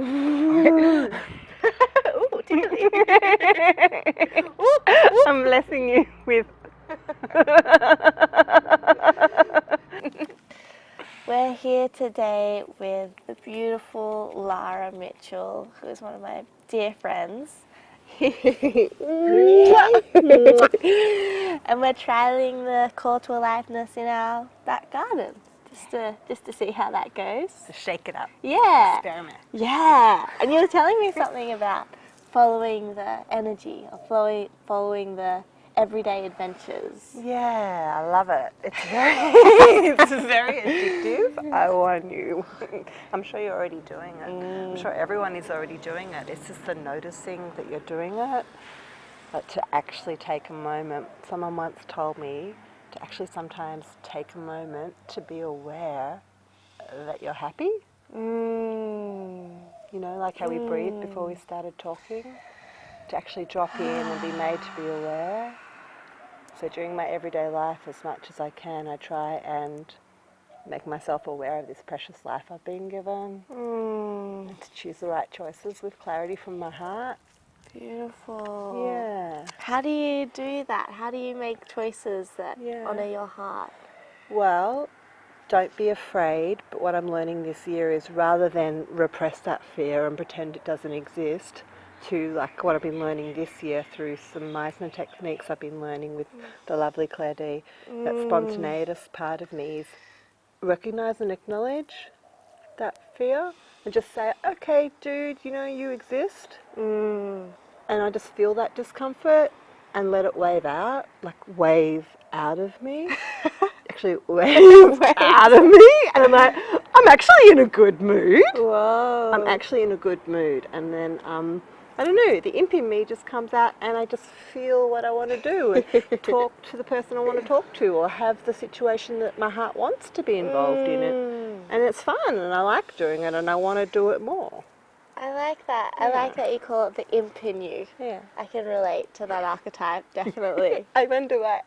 Ooh, tickly. I'm blessing you with. We're here today with the beautiful Lara Mitchell, who is one of my dear friends. And we're trialing the call to aliveness in our back garden, just to see how that goes. To shake it up. Yeah. Experiment. Yeah. And you were telling me something about following the energy, or following the everyday adventures. Yeah, I love it. It's very addictive. I warn you. I'm sure you're already doing it. I'm sure everyone is already doing it. It's just the noticing that you're doing it. But to actually take a moment, someone once told me to actually sometimes take a moment to be aware that you're happy. You know, like how we breathed before we started talking. To actually drop in and be made to be aware. So during my everyday life, as much as I can, I try and make myself aware of this precious life I've been given. And to choose the right choices with clarity from my heart. Beautiful. Yeah. How do you do that? How do you make choices that Yeah. honour your heart? Well, don't be afraid, but what I'm learning this year is rather than repress that fear and pretend it doesn't exist, to like what I've been learning this year through some Meisner techniques I've been learning with the lovely Claire D, that spontaneous part of me is recognise and acknowledge that fear and just say, okay, dude, you know, you exist. And I just feel that discomfort and let it wave out, like wave out of me. Actually wave out of me. And I'm like, I'm actually in a good mood. Whoa. I'm actually in a good mood. And then, I don't know, the imp in me just comes out and I just feel what I want to do and talk to the person I want to talk to or have the situation that my heart wants to be involved in it. And it's fun and I like doing it and I want to do it more. I like that. I like that you call it the imp in you. Yeah. I can relate to that archetype, definitely. I wonder why.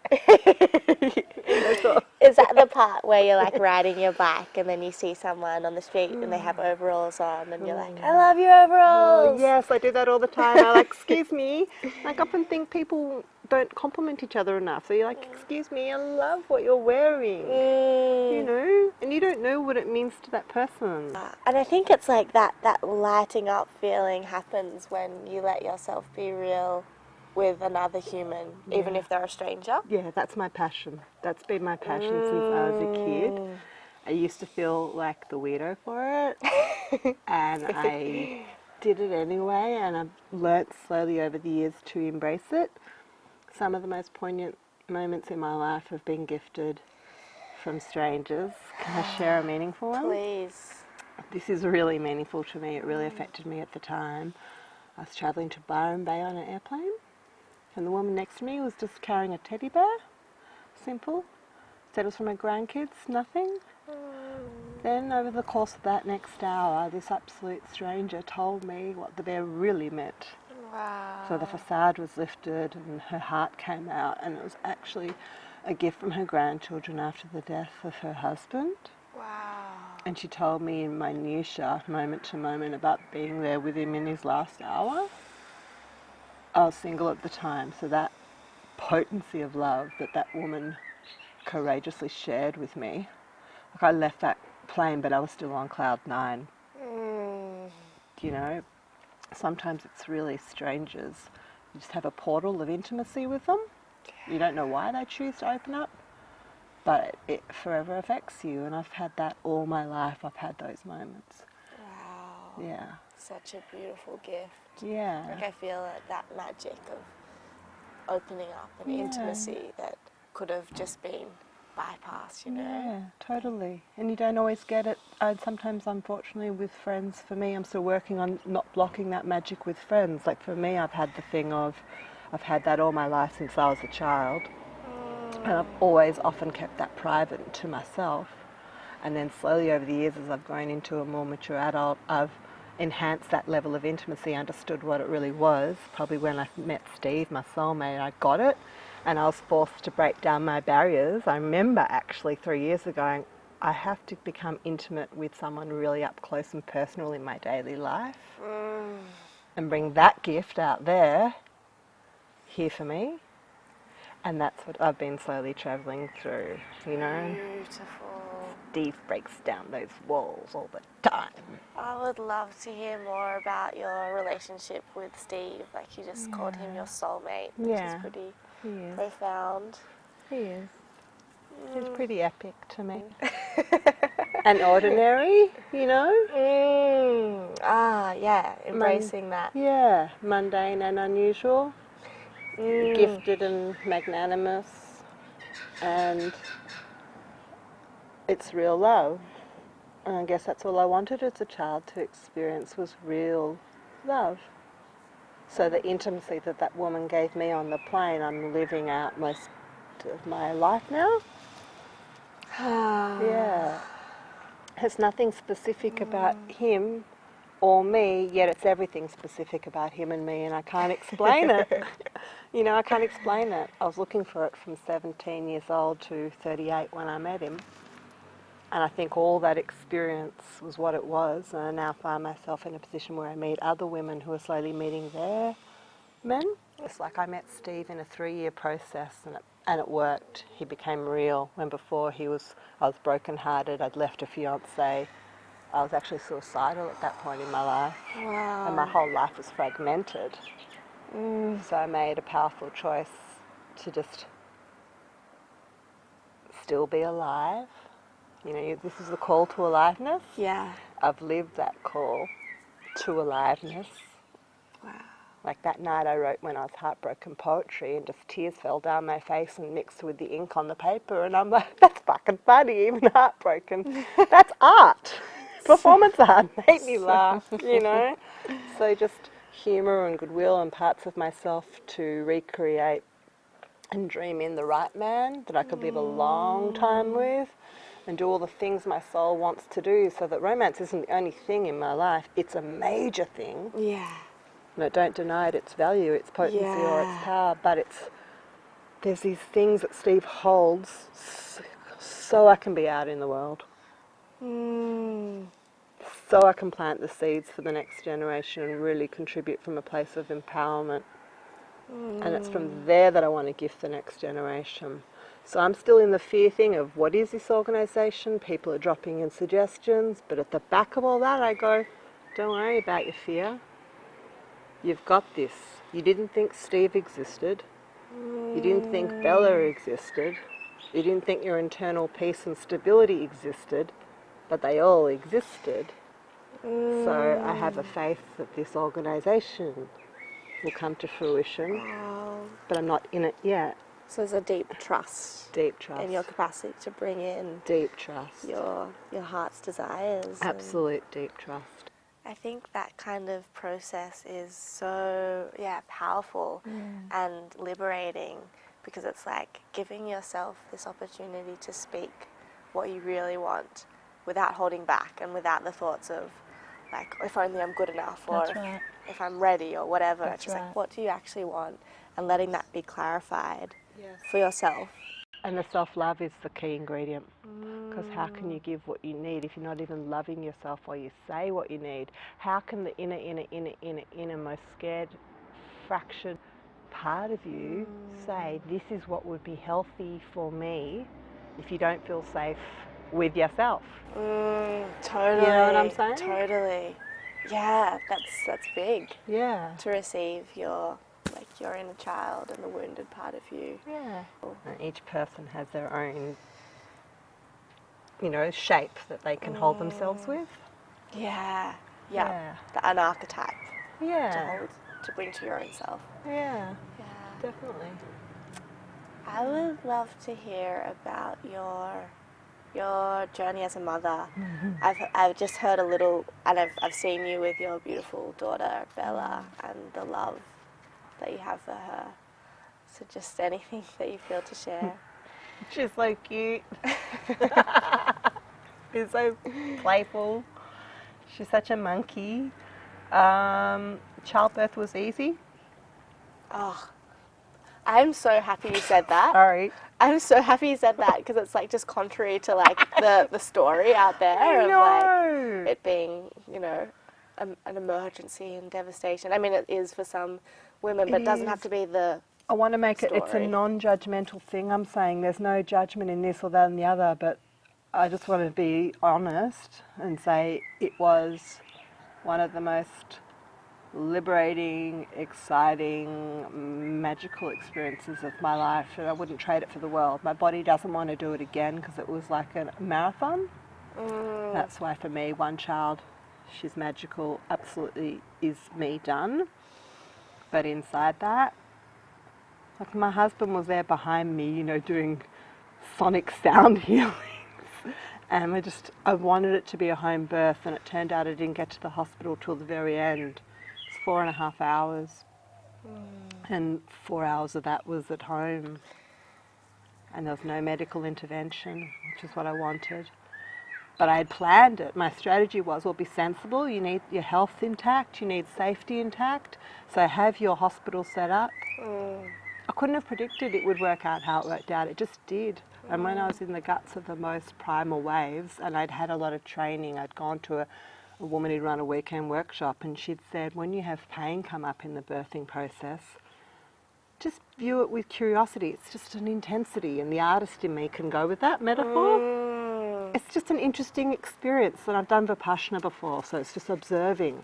Is that the part where you're like riding your bike and then you see someone on the street and they have overalls on and you're like, I love your overalls? Yes, I do that all the time. I like, excuse me. Like, I often think people don't compliment each other enough. So you're like, excuse me, I love what you're wearing. You know? And you don't know what it means to that person. And I think it's like that lighting up feeling happens when you let yourself be real with another human, even if they're a stranger. Yeah, that's my passion. That's been my passion since I was a kid. I used to feel like the weirdo for it. And I did it anyway, and I've learnt slowly over the years to embrace it. Some of the most poignant moments in my life have been gifted from strangers. Can I share a meaningful one? Please. This is really meaningful to me. It really affected me at the time. I was travelling to Byron Bay on an airplane, and the woman next to me was just carrying a teddy bear. Simple. Said it was for my grandkids, nothing. Then over the course of that next hour, this absolute stranger told me what the bear really meant. Wow. So the facade was lifted and her heart came out, and it was actually a gift from her grandchildren after the death of her husband. Wow. And she told me in minutiae, moment to moment, about being there with him in his last hour. I was single at the time, so that potency of love that woman courageously shared with me. Like, I left that plane, but I was still on cloud 9. You know, sometimes it's really strangers. You just have a portal of intimacy with them. You don't know why they choose to open up, but it forever affects you. And I've had that all my life. I've had those moments. Wow. Yeah. Such a beautiful gift. Yeah. Like, I feel that magic of opening up and intimacy that could have just been bypassed, you know? Yeah, totally. And you don't always get it. Sometimes, unfortunately, with friends, for me, I'm still working on not blocking that magic with friends. Like, for me, I've had the thing of, I've had that all my life since I was a child. And I've always often kept that private to myself. And then slowly over the years, as I've grown into a more mature adult, I've enhanced that level of intimacy, understood what it really was. Probably when I met Steve, my soulmate, I got it. And I was forced to break down my barriers. I remember actually 3 years ago going, I have to become intimate with someone really up close and personal in my daily life and bring that gift out there, here for me. And that's what I've been slowly travelling through, you know. Beautiful. Steve breaks down those walls all the time. I would love to hear more about your relationship with Steve. Like you just called him your soulmate, which is pretty profound. He is. He's pretty epic to me. And ordinary, you know. Yeah, embracing that. Yeah, mundane and unusual. Gifted and magnanimous, and it's real love. And I guess that's all I wanted as a child to experience, was real love. So the intimacy that that woman gave me on the plane, I'm living out most of my life now. Yeah. There's nothing specific about him or me, yet it's everything specific about him and me, and I can't explain it. You know, I can't explain it. I was looking for it from 17 years old to 38 when I met him. And I think all that experience was what it was. And I now find myself in a position where I meet other women who are slowly meeting their men. It's like I met Steve in a 3-year process, and it worked. He became real, when before I was brokenhearted. I'd left a fiancé. I was actually suicidal at that point in my life. Wow. And my whole life was fragmented. So I made a powerful choice to just still be alive. You know, this is the call to aliveness. Yeah. I've lived that call to aliveness. Wow. Like that night I wrote when I was heartbroken poetry, and just tears fell down my face and mixed with the ink on the paper, and I'm like, that's fucking funny, even heartbroken. That's art. Performance art made me laugh, you know. So just humour and goodwill and parts of myself to recreate and dream in the right man that I could live a long time with, and do all the things my soul wants to do, so that romance isn't the only thing in my life. It's a major thing. Yeah. No, don't deny it, its value, its potency or its power, but there's these things that Steve holds so I can be out in the world. So I can plant the seeds for the next generation and really contribute from a place of empowerment. And it's from there that I want to gift the next generation. So I'm still in the fear thing of, what is this organisation? People are dropping in suggestions, but at the back of all that I go, don't worry about your fear. You've got this. You didn't think Steve existed. You didn't think Bella existed. You didn't think your internal peace and stability existed, but they all existed. So I have a faith that this organisation will come to fruition. Wow. But I'm not in it yet. So there's a deep trust. Deep trust. In your capacity to bring in deep trust. Your heart's desires. Absolute deep trust. I think that kind of process is so, powerful and liberating, because it's like giving yourself this opportunity to speak what you really want without holding back and without the thoughts of, like, if only I'm good enough, or if I'm ready, or whatever. It's just like, what do you actually want? And letting that be clarified for yourself. And the self-love is the key ingredient. Because how can you give what you need if you're not even loving yourself while you say what you need? How can the inner most scared, fractured part of you say, this is what would be healthy for me, if you don't feel safe with yourself? Totally. You know what I'm saying? Totally. Yeah, that's big. Yeah. To receive your inner child and the wounded part of you. Yeah. And each person has their own, shape that they can hold themselves with. Yeah. An archetype. Yeah. To bring to your own self. Yeah. Definitely. I would love to hear about your journey as a mother. I've just heard a little, and I've seen you with your beautiful daughter Bella, and the love that you have for her. So just anything that you feel to share. She's so cute. She's so playful. She's such a monkey. Childbirth was easy. Oh, I'm so happy you said that. Sorry. I'm so happy you said that because it's like just contrary to like the story out there of like it being, you know, an emergency and devastation. I mean, it is for some women, but it doesn't have to be the I want to make story. it's a non-judgmental thing. I'm saying there's no judgment in this or that and the other, but I just want to be honest and say it was one of the most liberating, exciting, magical experiences of my life, and I wouldn't trade it for the world. My body doesn't want to do it again because it was like a marathon. That's why for me, one child, she's magical, absolutely is me done. But inside that, like my husband was there behind me, you know, doing sonic sound healings. And I wanted it to be a home birth, and it turned out I didn't get to the hospital till the very end. It's 4.5 hours. And 4 hours of that was at home. And there was no medical intervention, which is what I wanted. But I had planned it. My strategy was, well, be sensible. You need your health intact. You need safety intact. So have your hospital set up. I couldn't have predicted it would work out how it worked out. It just did. And when I was in the guts of the most primal waves, and I'd had a lot of training, I'd gone to a woman who'd run a weekend workshop, and she'd said, when you have pain come up in the birthing process, just view it with curiosity. It's just an intensity, and the artist in me can go with that metaphor. It's just an interesting experience, and I've done Vipassana before, so it's just observing.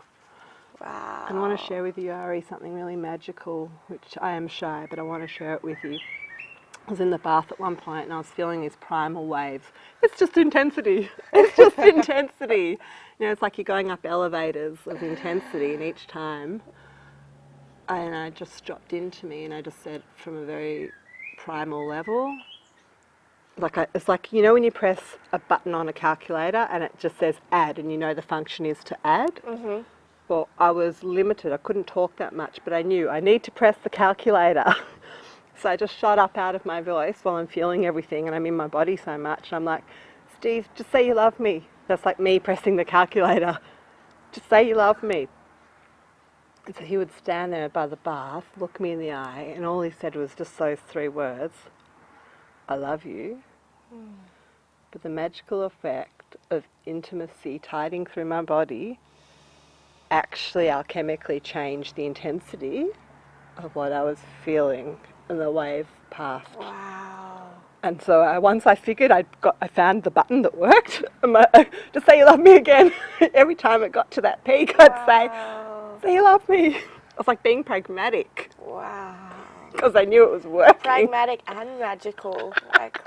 Wow. And I want to share with you, Ari, something really magical, which I am shy, but I want to share it with you. I was in the bath at one point and I was feeling these primal waves. It's just intensity. It's just intensity. You know, it's like you're going up elevators of intensity, and each time, and I just dropped into me, and I just said from a very primal level, it's like, you know, when you press a button on a calculator and it just says add, and you know the function is to add. Well, I was limited. I couldn't talk that much, but I knew I need to press the calculator. So I just shot up out of my voice while I'm feeling everything, and I'm in my body so much. And I'm like, Steve, just say you love me. That's like me pressing the calculator. Just say you love me. And so he would stand there by the bath, look me in the eye, and all he said was just those 3 words, I love you. But the magical effect of intimacy tiding through my body actually alchemically changed the intensity of what I was feeling, and the wave passed. Wow. And so once I figured I found the button that worked, just say you love me again. Every time it got to that peak, I'd say you love me. It was like being pragmatic. Wow. Because I knew it was working. Pragmatic and magical. Like,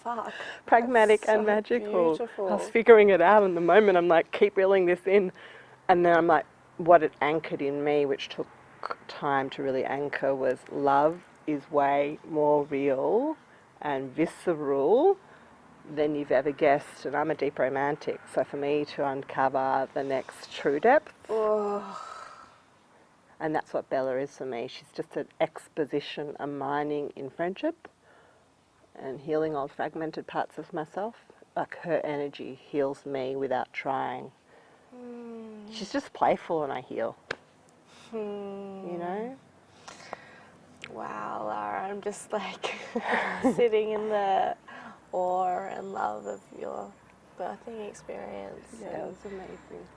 fuck. Pragmatic and magical. Beautiful. I was figuring it out in the moment. I'm like, keep reeling this in. And then I'm like, what it anchored in me, which took time to really anchor, was love is way more real and visceral than you've ever guessed. And I'm a deep romantic, so for me to uncover the next true depth, and that's what Bella is for me. She's just an exposition, a mining in friendship and healing old fragmented parts of myself. Like, her energy heals me without trying. She's just playful and I heal. You know? Wow, Lara, I'm just like sitting in the awe and love of your birthing experience. Yeah, it was amazing.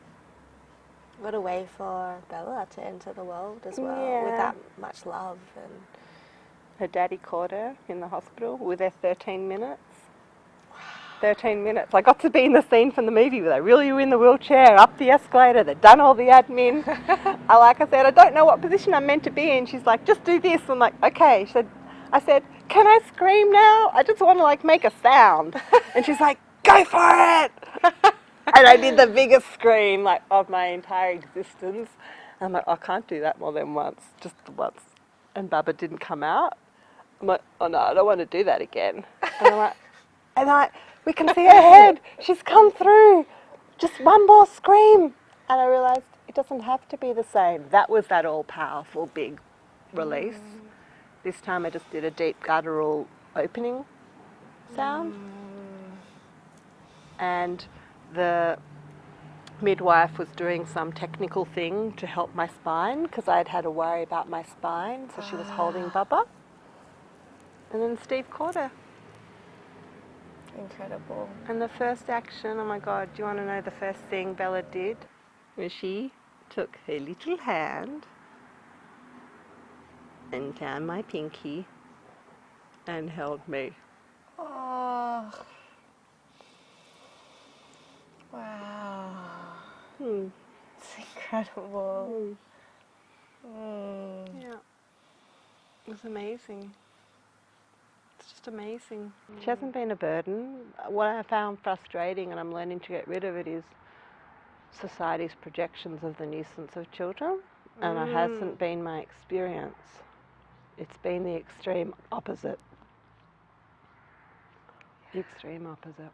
What a way for Bella to enter the world as well, Yeah. with that much love. And Her daddy caught her in the hospital. We were there 13 minutes. 13 minutes. I got to be in the scene from the movie where they reel you in the wheelchair, up the escalator, they've done all the admin. Like I said, I don't know what position I'm meant to be in. She's like, just do this. I'm like, okay. I said, can I scream now? I just want to like make a sound. And she's like, go for it. And I did the biggest scream like of my entire existence. And I'm like, I can't do that more than once, just once. And Bubba didn't come out. I'm like, oh no, I don't want to do that again. And I'm like, we can see her head. She's come through. Just one more scream. And I realised it doesn't have to be the same. That was that all-powerful big release. This time I just did a deep guttural opening sound. And the midwife was doing some technical thing to help my spine because I'd had a worry about my spine. So she was holding Bubba. And then Steve caught her. Incredible. And the first action, oh my God, do you want to know the first thing Bella did? Was she took her little hand and found my pinky and held me. Oh. Wow. It's incredible. Yeah. It was amazing. It's just amazing. She hasn't been a burden. What I found frustrating, and I'm learning to get rid of it, is society's projections of the nuisance of children. And it hasn't been my experience. It's been the extreme opposite. The extreme opposite.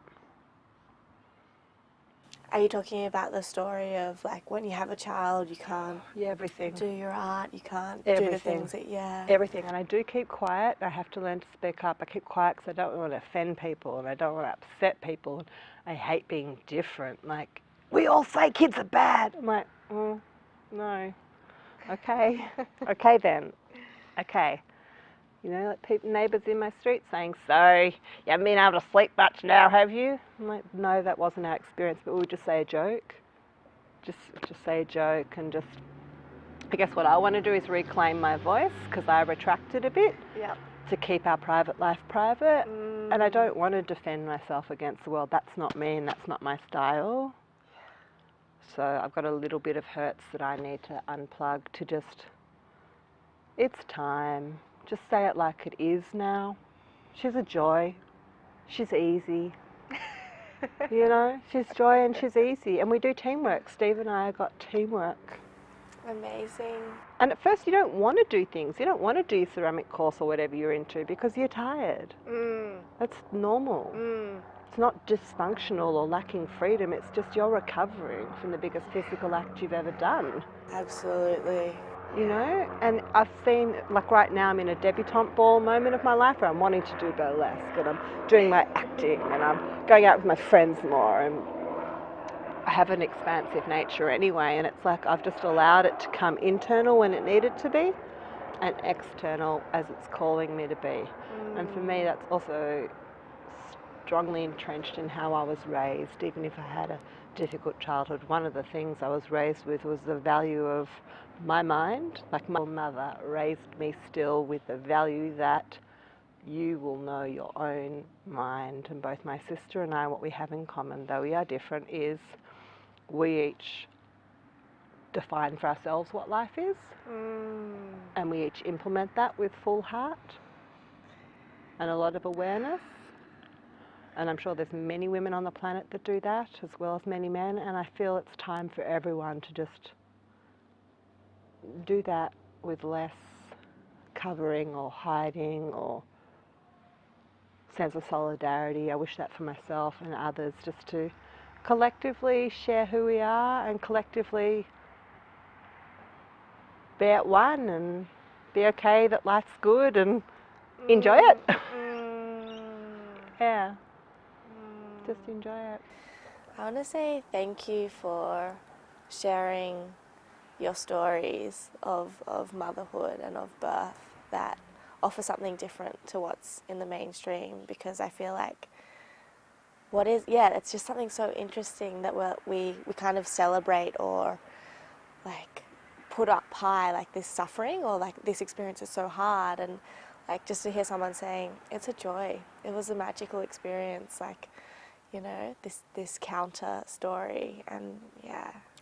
Are you talking about the story of like when you have a child, you can't everything. do your art, you can't Everything. do the things that, Everything. And I do keep quiet. I have to learn to speak up. I keep quiet because I don't want to offend people and I don't want to upset people. And I hate being different. Like, we all say kids are bad. I'm like, no. Okay. Okay then. Okay. You know, like neighbours in my street saying, sorry, you haven't been able to sleep much now, have you? I'm like, no, that wasn't our experience, but we'll just say a joke. Just say a joke and just, I guess what I want to do is reclaim my voice because I retracted a bit to keep our private life private. And I don't want to defend myself against the world. That's not me and that's not my style. So I've got a little bit of hurts that I need to unplug to just, it's time. Just say it like it is now. She's a joy. She's easy. You know, she's joy and she's easy. And we do teamwork. Steve and I got teamwork. Amazing. And at first you don't want to do things. You don't want to do your ceramic course or whatever you're into because you're tired. That's normal. It's not dysfunctional or lacking freedom. It's just you're recovering from the biggest physical act you've ever done. Absolutely. You know, and I've seen, like right now I'm in a debutante ball moment of my life where I'm wanting to do burlesque and I'm doing my acting and I'm going out with my friends more and I have an expansive nature anyway, and it's like I've just allowed it to come internal when it needed to be and external as it's calling me to be. And for me that's also strongly entrenched in how I was raised. Even if I had a difficult childhood, one of the things I was raised with was the value of my mind. Like my mother raised me still with the value that you will know your own mind. And both my sister and I, what we have in common, though we are different, is we each define for ourselves what life is. And we each implement that with full heart and a lot of awareness. And I'm sure there's many women on the planet that do that, as well as many men. And I feel it's time for everyone to just do that with less covering or hiding or sense of solidarity. I wish that for myself and others, just to collectively share who we are and collectively be at one and be okay that life's good and enjoy it. Yeah. Just enjoy it. I want to say thank you for sharing your stories of motherhood and of birth that offer something different to what's in the mainstream, because I feel like it's just something so interesting that we kind of celebrate or like put up high, like this suffering or like this experience is so hard, and like just to hear someone saying it's a joy, it was a magical experience, like, you know, this counter story. And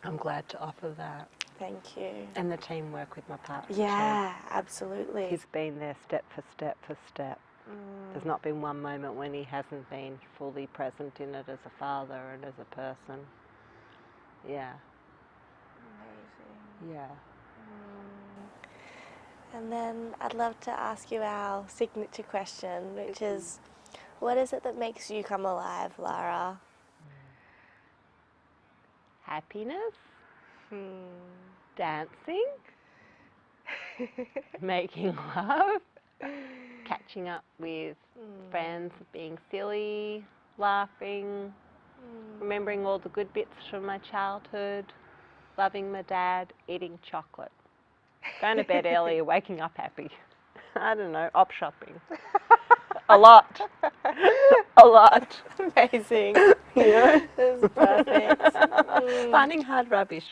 I'm glad to offer that. Thank you. And the teamwork with my partner. Yeah, too. absolutely. He's been there step for step for step. There's not been one moment when he hasn't been fully present in it as a father and as a person. Yeah. Amazing. Yeah. And then I'd love to ask you our signature question, which is, what is it that makes you come alive, Lara? Happiness. Dancing. Making love. Catching up with friends, being silly, laughing, remembering all the good bits from my childhood, loving my dad, eating chocolate, going to bed early, waking up happy. I don't know, op shopping. A lot. A lot. Amazing. You know? This is perfect. Finding hard rubbish.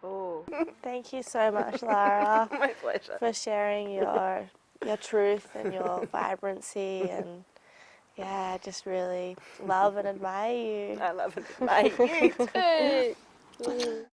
Oh. Thank you so much, Lara, My pleasure. for sharing your truth and your vibrancy, and yeah, I just really love and admire you. I love and admire you too.